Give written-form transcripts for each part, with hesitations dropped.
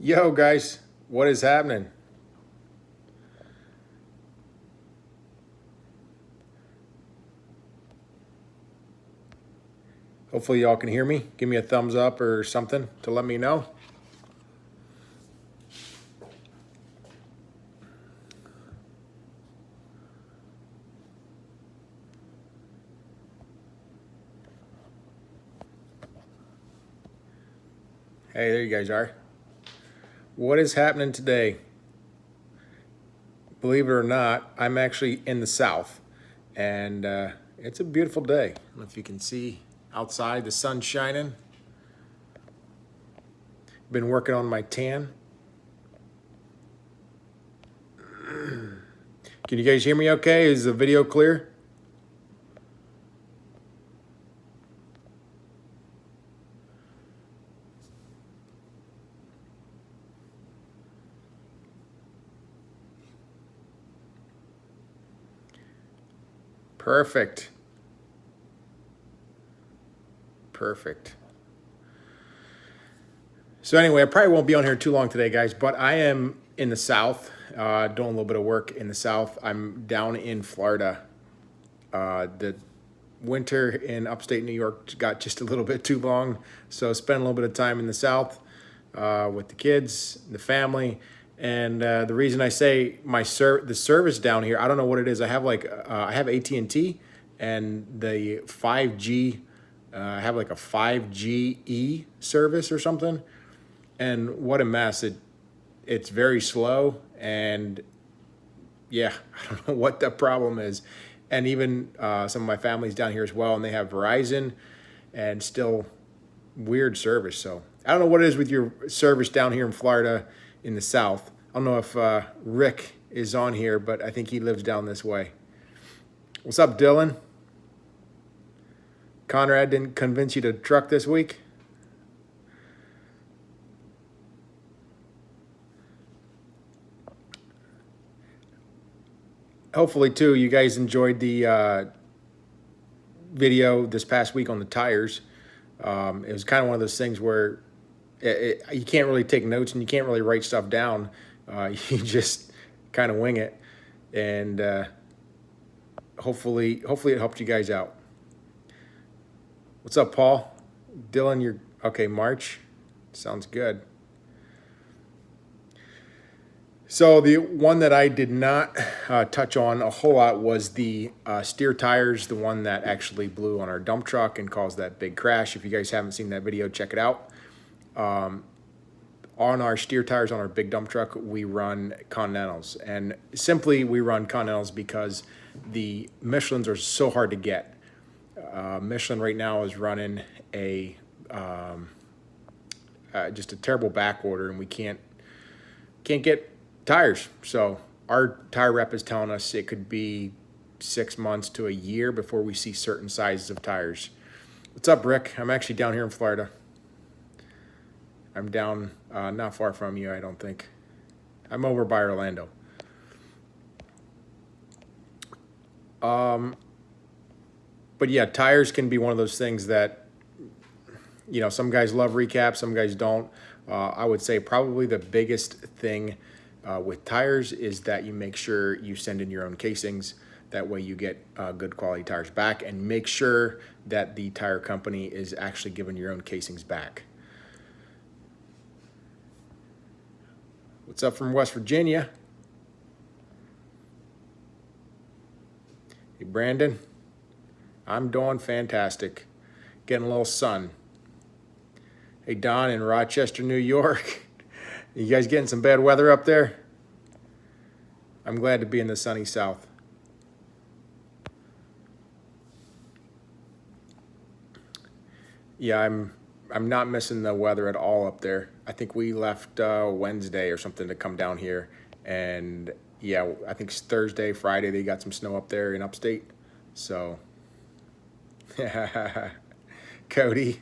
Yo, guys, what is happening? Hopefully, y'all can hear me. Give me a thumbs up or something to let me know. Hey, there you guys are. What is happening today? Believe it or not, I'm actually in the South, and it's a beautiful day. I don't know if you can see outside, the sun's shining. Been working on my tan. Can you guys hear me okay? Is the video clear? Perfect. Perfect. So anyway, I probably won't be on here too long today, guys, but I am in the South, doing a little bit of work in the South. I'm down in Florida. The winter in upstate New York got just a little bit too long, so spent a little bit of time in the South with the kids, the family, and the reason I say the service down here, I don't know what it is. I have I have AT&T, and the 5G. I have like a 5GE service or something, and what a mess. It's very slow, and yeah, I don't know what the problem is. And even some of my family's down here as well, and they have Verizon, and still weird service. So I don't know what it is with your service down here in Florida in the South. I don't know if Rick is on here, but I think he lives down this way. What's up, Dylan? Conrad didn't convince you to truck this week? Hopefully, too, you guys enjoyed the video this past week on the tires. It was kind of one of those things where you can't really take notes and you can't really write stuff down. You just kind of wing it. And hopefully it helped you guys out. What's up, Paul? Dylan, you're okay. March, sounds good. So the one that I did not touch on a whole lot was the steer tires, the one that actually blew on our dump truck and caused that big crash. If you guys haven't seen that video, check it out. On our steer tires on our big dump truck, we run Continentals, and simply we run Continentals because the Michelins are so hard to get. Michelin right now is running just a terrible back order, and we can't get tires. So our tire rep is telling us it could be 6 months to a year before we see certain sizes of tires. What's up, Rick? I'm actually down here in Florida. I'm down not far from you, I don't think. I'm over by Orlando. But yeah, tires can be one of those things that, you know, some guys love recaps, some guys don't. I would say probably the biggest thing with tires is that you make sure you send in your own casings. That way you get good quality tires back, and make sure that the tire company is actually giving your own casings back. What's up from West Virginia? Hey, Brandon. I'm doing fantastic. Getting a little sun. Hey, Don in Rochester, New York. You guys getting some bad weather up there? I'm glad to be in the sunny South. Yeah, I'm not missing the weather at all up there. I think we left Wednesday or something to come down here, and yeah, I think Thursday, Friday they got some snow up there in upstate. So, Cody,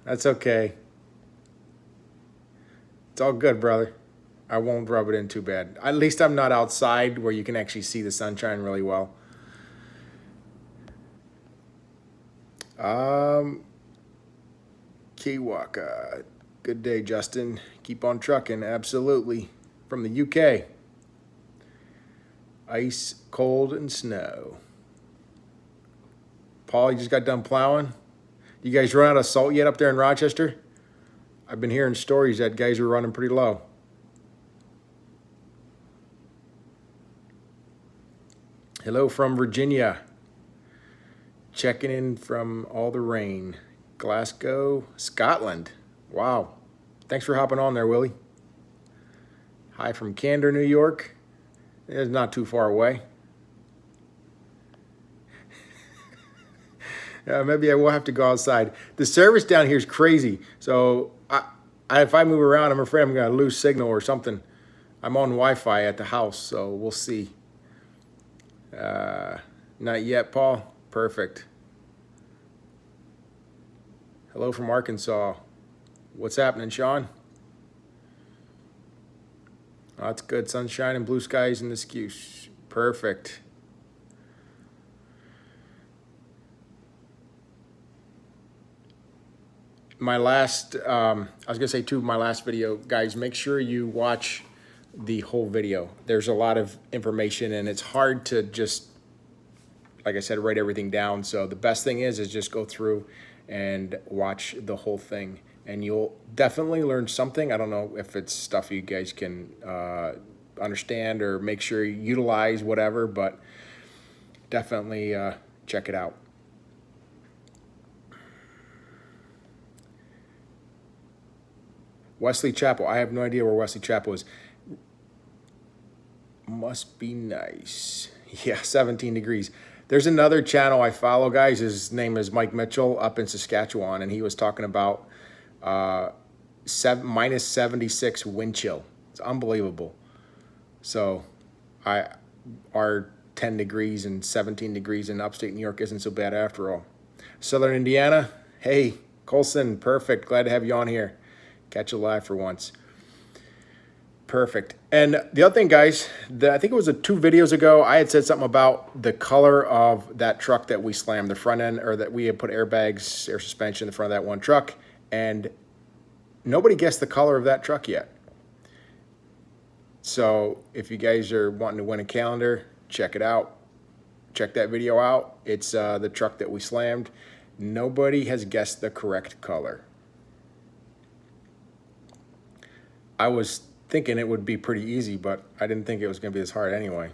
that's okay. It's all good, brother. I won't rub it in too bad. At least I'm not outside where you can actually see the sunshine really well. Kiwaka, Good day, Justin. Keep on trucking, absolutely. From the UK. Ice, cold, and snow. Paul, you just got done plowing? You guys run out of salt yet up there in Rochester? I've been hearing stories that guys are running pretty low. Hello from Virginia. Checking in from all the rain. Glasgow, Scotland. Wow. Thanks for hopping on there, Willie. Hi from Candor, New York. It's not too far away. Maybe I will have to go outside. The service down here is crazy. So if I move around, I'm afraid I'm going to lose signal or something. I'm on Wi-Fi at the house, so we'll see. Not yet, Paul. Perfect. Hello from Arkansas. What's happening, Sean? Oh, that's good. Sunshine and blue skies in the skews. Perfect. My last, I was gonna say too, my last video, guys, make sure you watch the whole video. There's a lot of information and it's hard to just, like I said, write everything down. So the best thing is just go through and watch the whole thing and you'll definitely learn something. I don't know if it's stuff you guys can understand or make sure you utilize, whatever, but definitely check it out. Wesley Chapel. I have no idea where Wesley Chapel is. Must be nice. Yeah, 17 degrees. There's another channel I follow, guys. His name is Mike Mitchell up in Saskatchewan, and he was talking about minus 76 wind chill. It's unbelievable. So our 10 degrees and 17 degrees in upstate New York isn't so bad after all. Southern Indiana. Hey, Colson, perfect. Glad to have you on here. Catch you live for once. Perfect. And the other thing, guys, I think it was 2 videos ago, I had said something about the color of that truck that we slammed, the front end, or that we had put airbags, air suspension in the front of that one truck, and nobody guessed the color of that truck yet. So if you guys are wanting to win a calendar, check it out. Check that video out. It's the truck that we slammed. Nobody has guessed the correct color. I was thinking it would be pretty easy, but I didn't think it was going to be as hard anyway.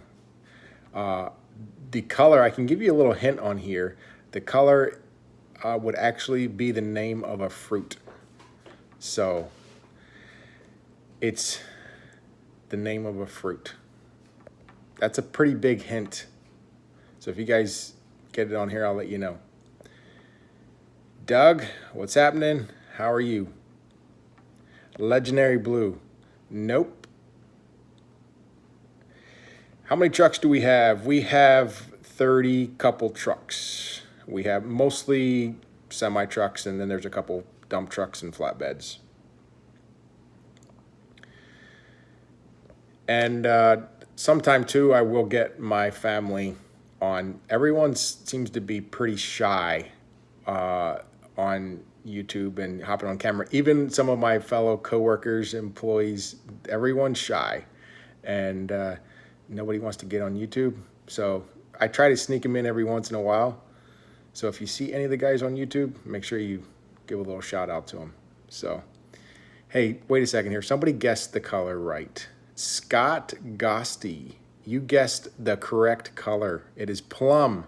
The color, I can give you a little hint on here. The color would actually be the name of a fruit. So it's the name of a fruit. That's a pretty big hint. So if you guys get it on here, I'll let you know. Doug, what's happening? How are you? Legendary blue. Nope. How many trucks do we have? We have 30 couple trucks. We have mostly semi trucks, and then there's a couple dump trucks and flatbeds. And sometime too, I will get my family on. Everyone seems to be pretty shy on YouTube and hopping on camera. Even some of my fellow coworkers, employees, everyone's shy, and nobody wants to get on YouTube. So I try to sneak them in every once in a while. So if you see any of the guys on YouTube, make sure you give a little shout out to them. So, hey, wait a second here. Somebody guessed the color right. Scott Gosty, you guessed the correct color. It is plum.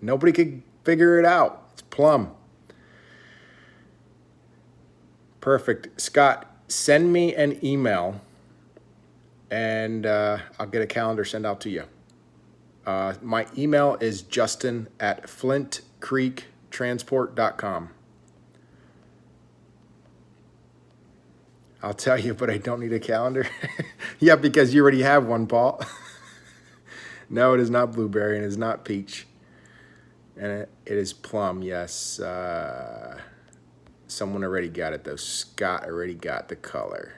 Nobody could figure it out. It's plum. Perfect. Scott, send me an email and I'll get a calendar sent out to you. My email is justin@flintcreektransport.com. I'll tell you, but I don't need a calendar. Yeah, because you already have one, Paul. No, it is not blueberry and it is not peach. And it is plum, yes. Someone already got it, though. Scott already got the color.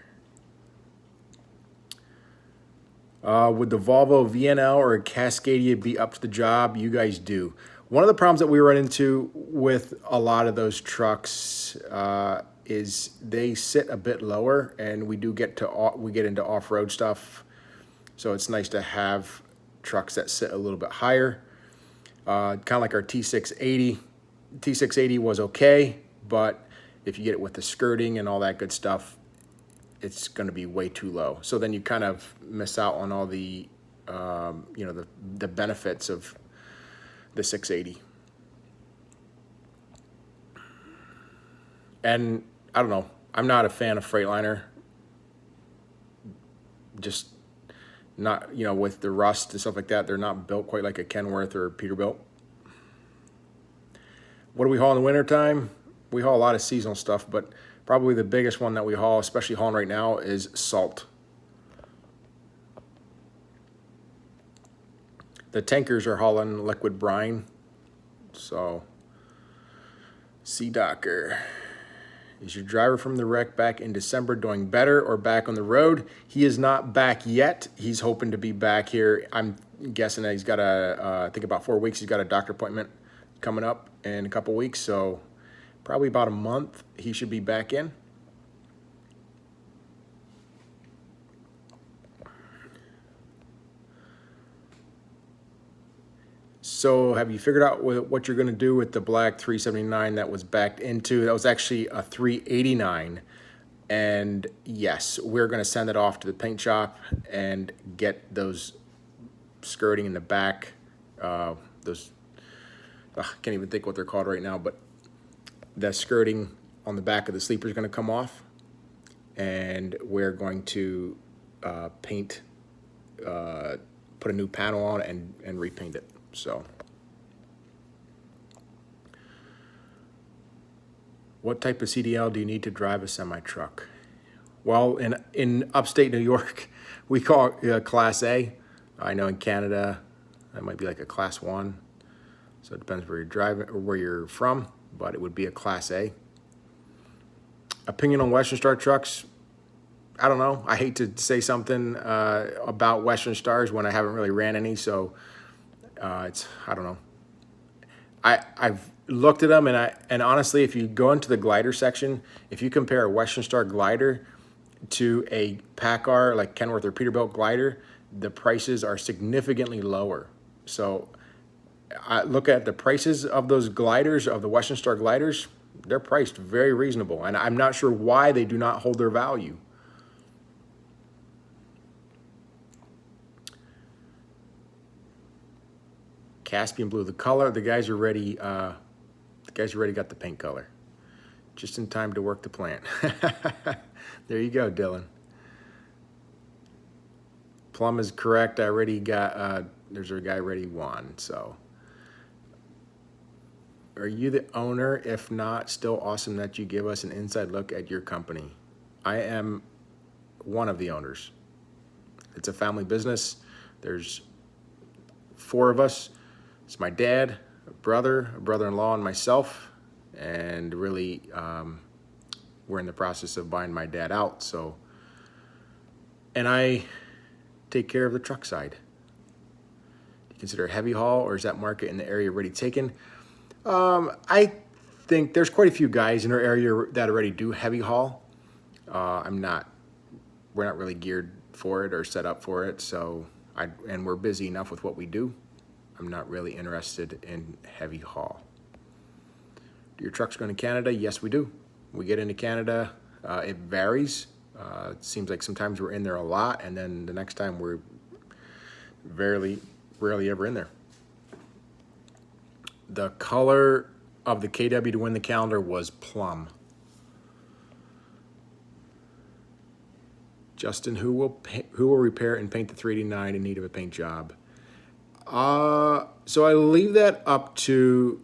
Would the Volvo VNL or a Cascadia be up to the job? You guys do. One of the problems that we run into with a lot of those trucks, is they sit a bit lower, and we get into off-road stuff. So it's nice to have trucks that sit a little bit higher. Kind of like our T680. T680 was okay, but if you get it with the skirting and all that good stuff, it's going to be way too low. So then you kind of miss out on all the, the benefits of the 680. And I don't know, I'm not a fan of Freightliner. Just not, with the rust and stuff like that, they're not built quite like a Kenworth or Peterbilt. What do we haul in the wintertime? We haul a lot of seasonal stuff, but probably the biggest one that we haul, especially hauling right now, is salt. The tankers are hauling liquid brine. So, Sea Docker. Is your driver from the wreck back in December doing better or back on the road? He is not back yet. He's hoping to be back here. I'm guessing that he's got I think about 4 weeks, he's got a doctor appointment coming up in a couple weeks. So probably about a month, he should be back in. So have you figured out what you're going to do with the black 379 that was backed into? That was actually a 389. And yes, we're going to send it off to the paint shop and get those skirting in the back. I can't even think what they're called right now, but the skirting on the back of the sleeper is going to come off. And we're going to paint, put a new panel on and repaint it. So, what type of CDL do you need to drive a semi-truck? Well, in upstate New York, we call it Class A. I know in Canada, that might be like a Class 1. So it depends where you're driving or where you're from, but it would be a Class A. Opinion on Western Star trucks? I don't know. I hate to say something about Western Stars when I haven't really ran any, so I don't know. I've looked at them, and honestly, if you go into the glider section, if you compare a Western Star glider to a PACCAR like Kenworth or Peterbilt glider, the prices are significantly lower. So I look at the prices of those gliders, of the Western Star gliders, they're priced very reasonable, and I'm not sure why they do not hold their value. Caspian blue, the color. The guys are ready. The guys already got the paint color, just in time to work the plant. There you go, Dylan. Plum is correct. I already got. There's a guy ready one. So, are you the owner? If not, still awesome that you give us an inside look at your company. I am one of the owners. It's a family business. There's 4 of us. It's my dad, a brother-in-law, and myself. And really, we're in the process of buying my dad out. So, and I take care of the truck side. Do you consider heavy haul, or is that market in the area already taken? I think there's quite a few guys in our area that already do heavy haul. We're not really geared for it or set up for it. So, and we're busy enough with what we do. I'm not really interested in heavy haul. Do your trucks go to Canada? Yes, we do. We get into Canada. It varies. It seems like sometimes we're in there a lot, and then the next time we're rarely ever in there. The color of the KW to win the calendar was plum. Justin, who will repair and paint the 389 in need of a paint job? So I leave that up to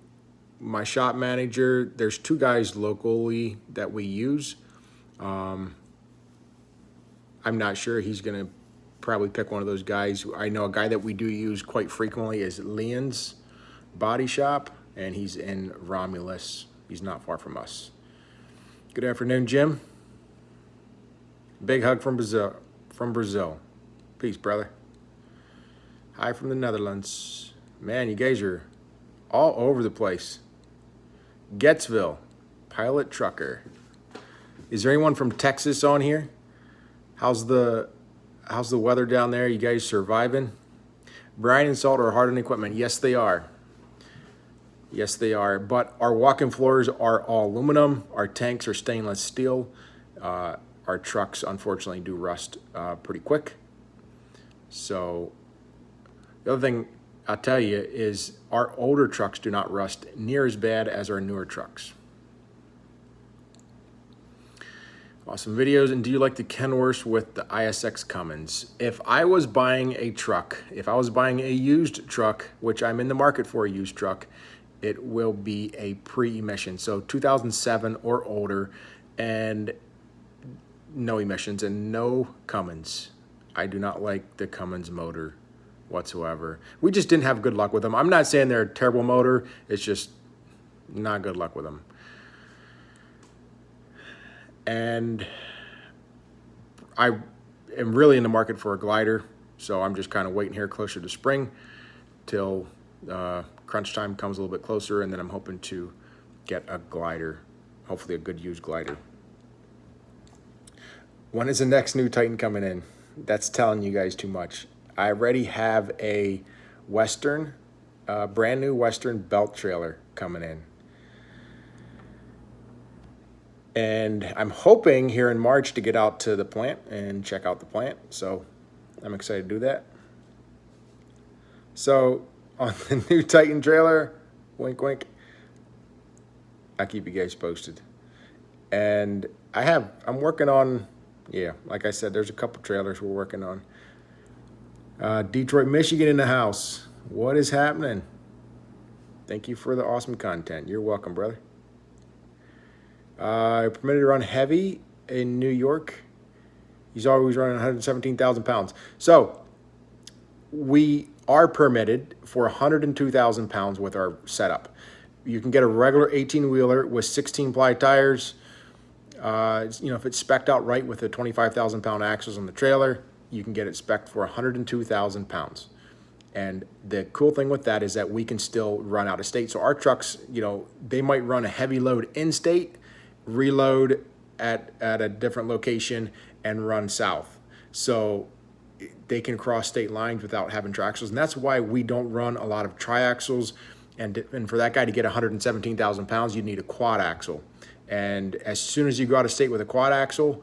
my shop manager. There's 2 guys locally that we use. I'm not sure. He's going to probably pick one of those guys. I know a guy that we do use quite frequently is Leon's Body Shop, and he's in Romulus. He's not far from us. Good afternoon, Jim. Big hug from Brazil. Peace, brother. Hi from the Netherlands. Man, you guys are all over the place. Gettsville, Pilot Trucker. Is there anyone from Texas on here? How's the weather down there? You guys surviving? Brine and salt are hard on equipment. Yes, they are. Yes, they are. But our walk-in floors are all aluminum. Our tanks are stainless steel. Our trucks, unfortunately, do rust pretty quick. So the other thing I'll tell you is our older trucks do not rust near as bad as our newer trucks. Awesome videos. And do you like the Kenworth with the ISX Cummins? If I was buying a truck, if I was buying a used truck, which I'm in the market for a used truck, it will be a pre-emission. So 2007 or older, and no emissions and no Cummins. I do not like the Cummins motor whatsoever. We just didn't have good luck with them. I'm not saying they're a terrible motor. It's just not good luck with them. And I am really in the market for a glider, so I'm just kind of waiting here closer to spring till crunch time comes a little bit closer, and then I'm hoping to get a glider, hopefully a good used glider. When is the next new Titan coming in? That's telling you guys too much. I already have a Western, brand new Western belt trailer coming in. And I'm hoping here in March to get out to the plant and check out the plant. So I'm excited to do that. So on the new Titan trailer, wink, wink, I'll keep you guys posted. And I'm working on, yeah, like I said, there's a couple trailers we're working on. Detroit, Michigan in the house. What is happening? Thank you for the awesome content. You're welcome, brother. Permitted to run heavy in New York. He's always running 117,000 pounds. So we are permitted for 102,000 pounds with our setup. You can get a regular 18-wheeler with 16-ply tires. If it's spec'd out right with the 25,000 pound axles on the trailer, you can get it spec'd for 102,000 pounds. And the cool thing with that is that we can still run out of state. So our trucks, they might run a heavy load in state, reload at a different location, and run south. So they can cross state lines without having triaxles. And that's why we don't run a lot of triaxles. And for that guy to get 117,000 pounds, you need a quad axle. And as soon as you go out of state with a quad axle,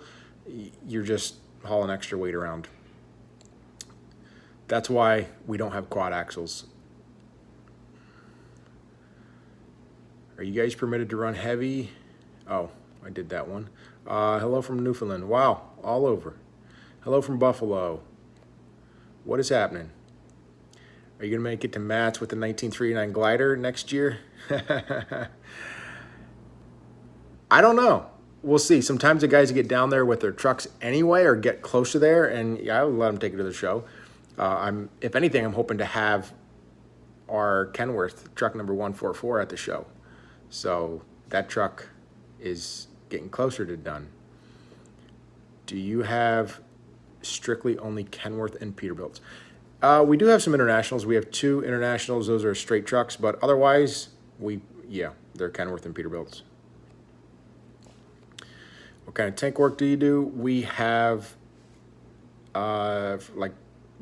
you're just hauling extra weight around. That's why we don't have quad axles. Are you guys permitted to run heavy? Oh, I did that one. Hello from Newfoundland. Wow, all over. Hello from Buffalo. What is happening? Are you going to make it to Matt's with the 1939 glider next year? I don't know. We'll see. Sometimes the guys get down there with their trucks anyway or get close to there, and yeah, I'll let them take it to the show. If anything, I'm hoping to have our Kenworth truck number 144 at the show. So that truck is getting closer to done. Do you have strictly only Kenworth and Peterbilts? We do have some internationals. We have 2 internationals. Those are straight trucks, but otherwise, they're Kenworth and Peterbilts. What kind of tank work do you do? We have like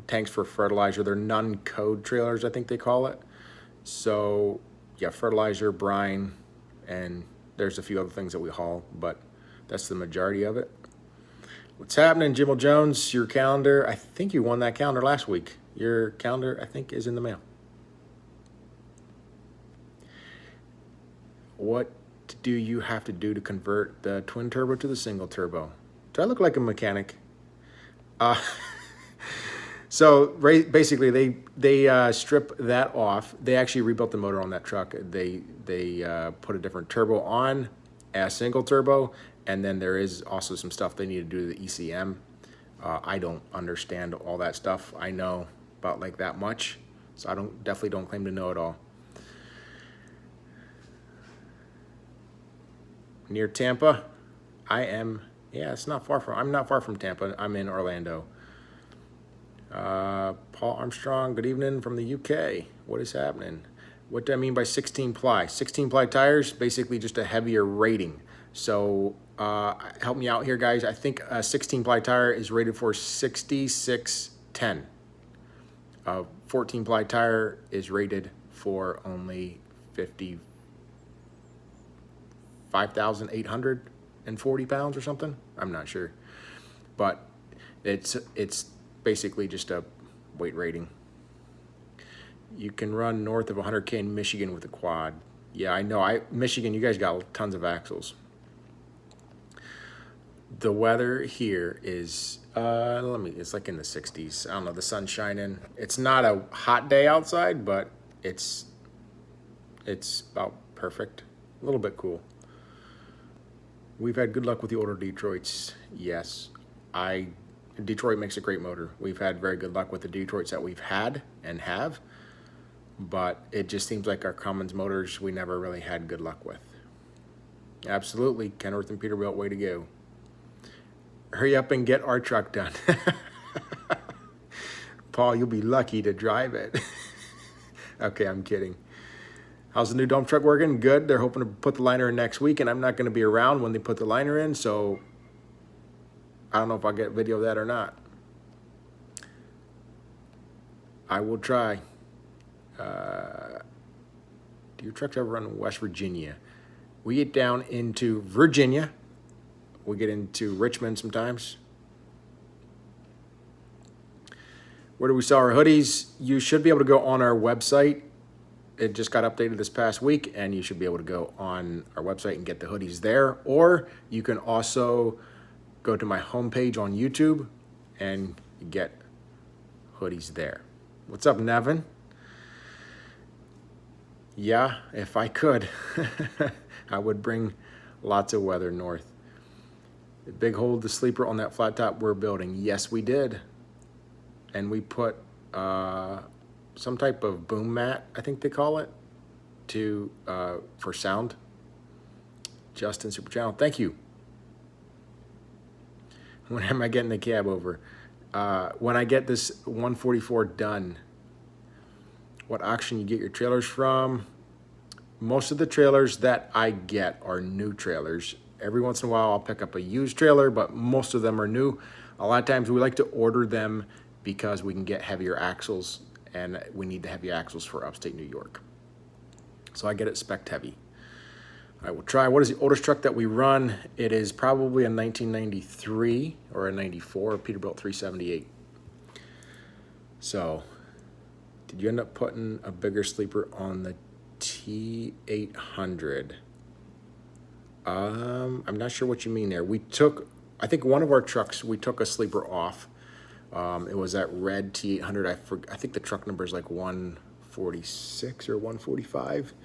tanks for fertilizer. They're non-code trailers, I think they call it. So yeah, fertilizer, brine, and there's a few other things that we haul, but that's the majority of it. What's happening, Jimmel Jones? Your calendar, I think you won that calendar last week. Your calendar, I think, is in the mail. What do you have to do to convert the twin turbo to the single turbo? Do I look like a mechanic? So basically, they strip that off. They actually rebuilt the motor on that truck. They put a different turbo on, a single turbo, and then there is also some stuff they need to do to the ECM. I don't understand all that stuff. I know about like that much, so I definitely don't claim to know it all. Near Tampa, I'm not far from Tampa. I'm in Orlando. Paul Armstrong, good evening from the UK. What is happening? What do I mean by 16 ply? 16 ply tires, basically just a heavier rating. So help me out here, guys. I think a 16 ply tire is rated for 6610. A 14 ply tire is rated for only 55,840 pounds or something. I'm not sure, but it's basically just a weight rating. You can run north of 100K in Michigan with a quad. Yeah, I know. Michigan, you guys got tons of axles. The weather here is, it's like in the 60s. I don't know, the sun's shining. It's not a hot day outside, but it's about perfect. A little bit cool. We've had good luck with the older Detroits. Yes, Detroit makes a great motor. We've had very good luck with the Detroits that we've had and have, but it just seems like our Cummins motors we never really had good luck with. Absolutely, Kenworth and Peterbilt, way to go. Hurry up and get our truck done. Paul, you'll be lucky to drive it. Okay, I'm kidding. How's the new dump truck working? Good. They're hoping to put the liner in next week, and I'm not going to be around when they put the liner in, so I don't know if I'll get video of that or not. I will try. Do your trucks ever run in West Virginia? We get down into Virginia. We get into Richmond sometimes. Where do we sell our hoodies? You should be able to go on our website. It just got updated this past week, and you should be able to go on our website and get the hoodies there. Or you can also go to my homepage on YouTube and get hoodies there. What's up, Nevin? Yeah, if I could, I would bring lots of weather north. The big hole, the sleeper on that flat top we're building. Yes, we did. And we put some type of boom mat, I think they call it, for sound. Justin Super Channel, thank you. When am I getting the cab over? When I get this 144 done. What auction you get your trailers from? Most of the trailers that I get are new trailers. Every once in a while I'll pick up a used trailer, but most of them are new. A lot of times we like to order them because we can get heavier axles, and we need the heavy axles for upstate New York. So I get it spec'd heavy. I will try. What is the oldest truck that we run? It is probably a 1993 or a 94 Peterbilt 378. So, did you end up putting a bigger sleeper on the T800? I'm not sure what you mean there. We took, I think one of our trucks, we took a sleeper off. It was that red T800. I think the truck number is like 146 or 145.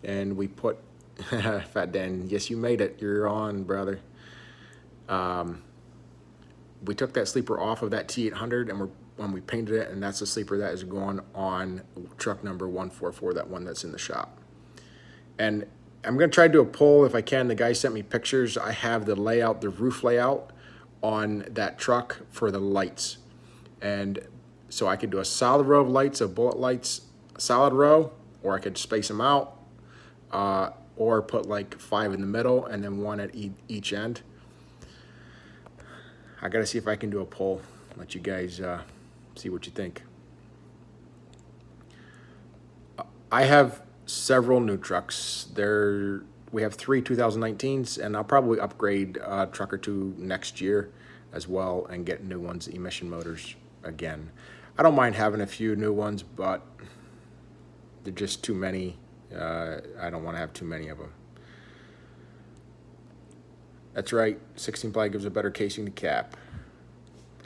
And we put, Fat Dan, yes, you made it. You're on, brother. We took that sleeper off of that T800, and when we painted it, and that's the sleeper that is going on truck number 144, that one that's in the shop. And I'm going to try to do a poll if I can. The guy sent me pictures. I have the layout, the roof layout on that truck for the lights. And so I could do a solid row of lights, of bullet lights, a solid row, or I could space them out, or put like 5 in the middle and then 1 at each end. I got to see if I can do a poll, let you guys see what you think. I have several new trucks. We have 3 2019s, and I'll probably upgrade a truck or 2 next year as well and get new ones, emission motors again. I don't mind having a few new ones, but they're just too many. I don't want to have too many of them. That's right, 16 ply gives a better casing to cap.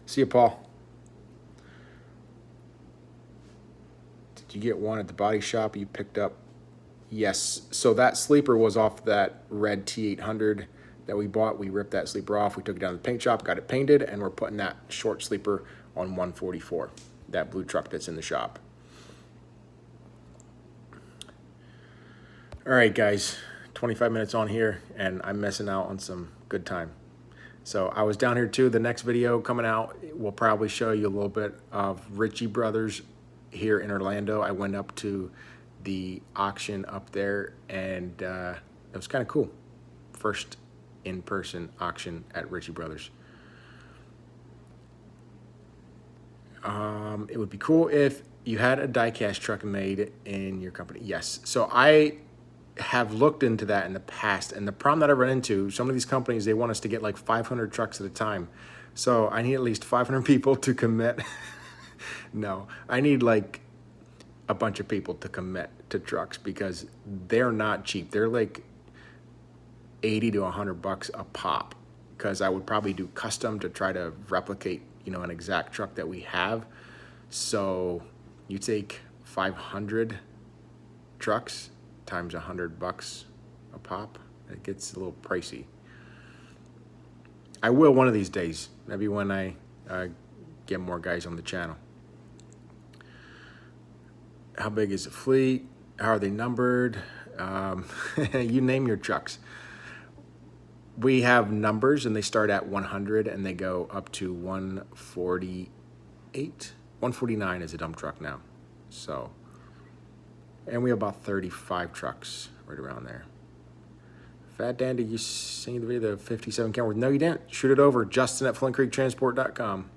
See you, Paul. Did you get one at the body shop you picked up? Yes, so that sleeper was off that red T800 that we bought. We ripped that sleeper off, we took it down to the paint shop, got it painted, and we're putting that short sleeper on 144, that blue truck that's in the shop. All right, guys, 25 minutes on here, and I'm missing out on some good time. So I was down here too. The next video coming out will probably show you a little bit of Ritchie Brothers here in Orlando. I went up to the auction up there, and it was kind of cool. First in-person auction at Ritchie Brothers. It would be cool if you had a die-cast truck made in your company. Yes. So I have looked into that in the past, and the problem that I run into, some of these companies, they want us to get like 500 trucks at a time. So I need at least 500 people to commit. No, I need like a bunch of people to commit to trucks, because they're not cheap. They're like 80 to $100 a pop, because I would probably do custom to try to replicate, an exact truck that we have. So you take 500 trucks times $100 a pop, it gets a little pricey. I will one of these days, maybe when I get more guys on the channel. How big is the fleet? How are they numbered? You name your trucks. We have numbers, and they start at 100 and they go up to 148. 149 is a dump truck now. So, and we have about 35 trucks right around there. Fat Dan, did you see the video of the 57 Kenworth? No, you didn't. Shoot it over. Justin at FlintCreekTransport.com.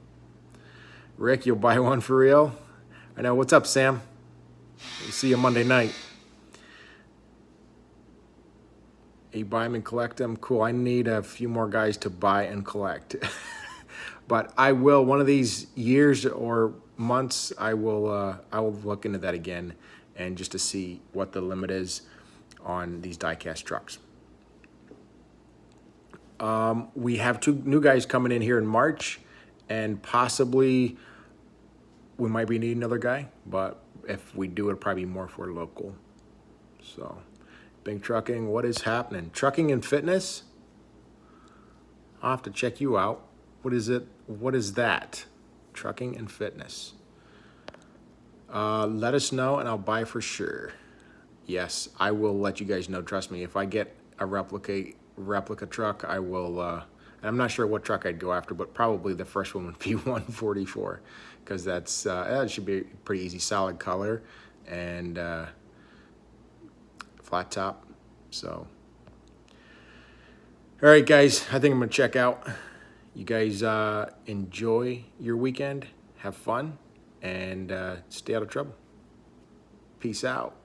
Rick, you'll buy one for real? I know. What's up, Sam? We'll see you Monday night. You buy them and collect them. Cool. I need a few more guys to buy and collect. But I will, one of these years or months, I will look into that again, and just to see what the limit is on these die-cast trucks. We have 2 new guys coming in here in March, and possibly we might be needing another guy, but if we do, it'll probably be more for local. So, Big Trucking, what is happening? Trucking and Fitness? I'll have to check you out. What is it? What is that? Trucking and Fitness. Let us know, and I'll buy for sure. Yes, I will let you guys know. Trust me, if I get a replica truck, I will. And I'm not sure what truck I'd go after, but probably the first one would be 144, because that should be a pretty easy, solid color, and flat top. So, all right, guys, I think I'm gonna check out. You guys enjoy your weekend, have fun, and stay out of trouble. Peace out.